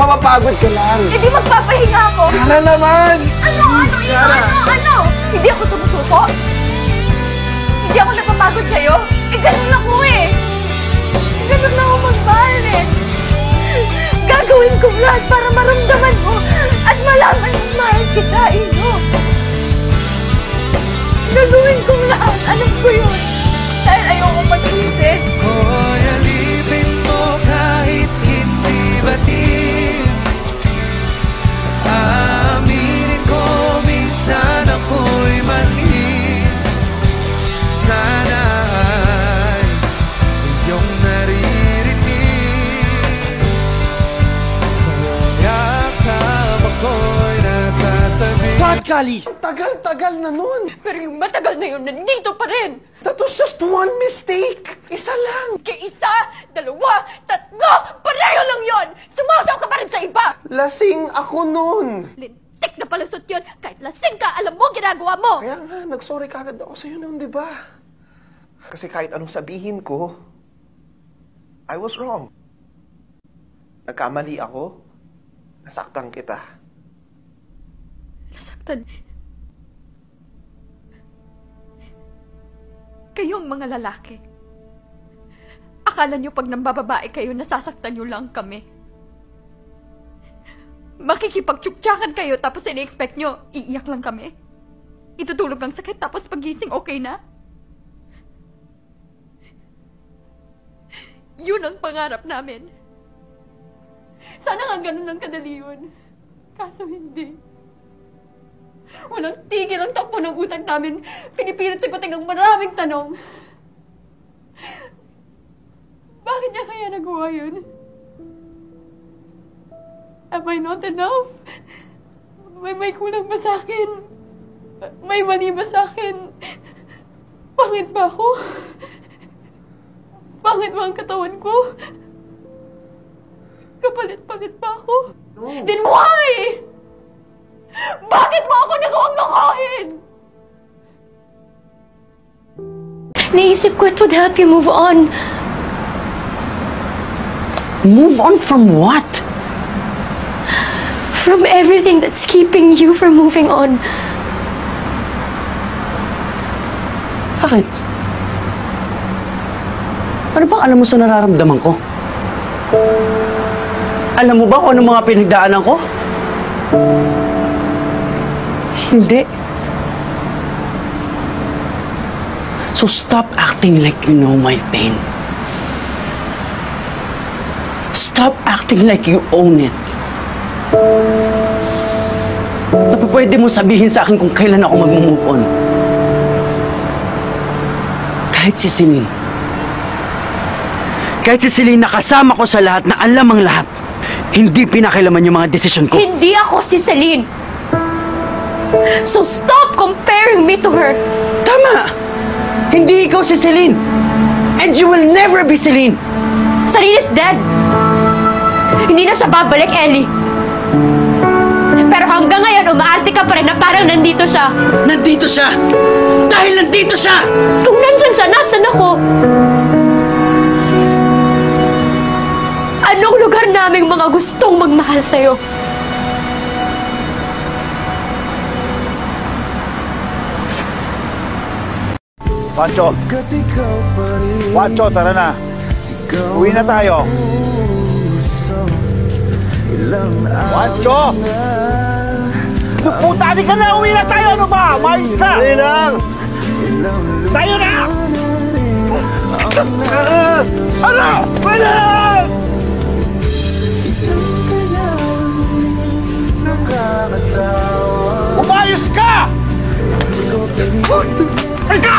mapapagod ka lang. Hindi magpapahinga ako. Sana naman! Ano? Hindi ako sumusuko. Hindi ako napapagod sa'yo. Ganun ako eh. Ganun na ako magmahal eh. Gagawin ko lahat para maramdaman mo at malaman ng mahal kita, Ino. Gagawin ko lahat. Alam ko yun. Dahil ayoko mag-isip. Ko'y alipin mo kahit hindi batin. Aminin ko minsan ako'y mali. Sana ay iyong naririnig. Sa yakap ako'y nasasabi. What, Kali? Tagal-tagal na nun. Pero yung matagal na yun, nandito pa rin. That was just one mistake. Isa lang. Kaya isa, dalawa, tatlo, pareho lang yon. Sumasaw ka pa rin sa iba. Lasing ako nun. Lintik na palusot yun. Kahit lasing ka, alam mo ginagawa mo. Kaya nga, nag-sorry kagad ako sa'yo noon, di ba? Kasi kahit anong sabihin ko, I was wrong. Nagkamali ako. Nasaktan kita. Nasaktan. Kayong mga lalaki. Akala nyo pag nambababae kayo, nasasaktan nyo lang kami. Makikipagtsuktsakan kayo tapos ini-expect nyo, iiyak lang kami. Itutulog ang sakit tapos pagising okay na. Yun ang pangarap namin. Sana nga ganun lang kadali yun. Kaso hindi. Walang tigil ang takbo ng utak namin. Pinipilit sagutin ng maraming tanong. Bakit niya kaya nagawa yun? Am I not enough? May kulang ba sa akin? May mali ba sa akin? Pangit ba ako? Pangit ba ang katawan ko? Kapalit-palit ba ako? No. Then why? Bakit mo ako nagawang lokohin? Naisip ko it would help you move on. Move on from what? From everything that's keeping you from moving on. Bakit? Ano bang alam mo sa nararamdaman ko? Alam mo ba kung anong mga pinagdaanan ko? Hindi. So stop acting like you know my pain. Stop acting like you own it. Pwede mo sabihin sa akin kung kailan ako mag-move on. Kahit si Celine. Kahit si Celine nakasama ko sa lahat na alam ang lahat. Hindi pinakailaman yung mga desisyon ko. Hindi ako si Celine. So stop comparing me to her. Tama! Hindi ikaw si Celine. And you will never be Celine. Celine is dead. Hindi na siya babalik, Ellie. Pero hanggang ngayon, umaarte ka pa rin na parang nandito siya. Nandito siya! Dahil nandito siya! Kung nandyan siya, nasan ako? Anong lugar naming mga gustong magmahal sa'yo? Pancho! Pancho, tara na! Uwi na tayo! Pancho! Putani ka na! Uwi na tayo! Ano ba? Mais ka! Dali lang! Tayo na! Ano? Wala! Umayos ka! Halika!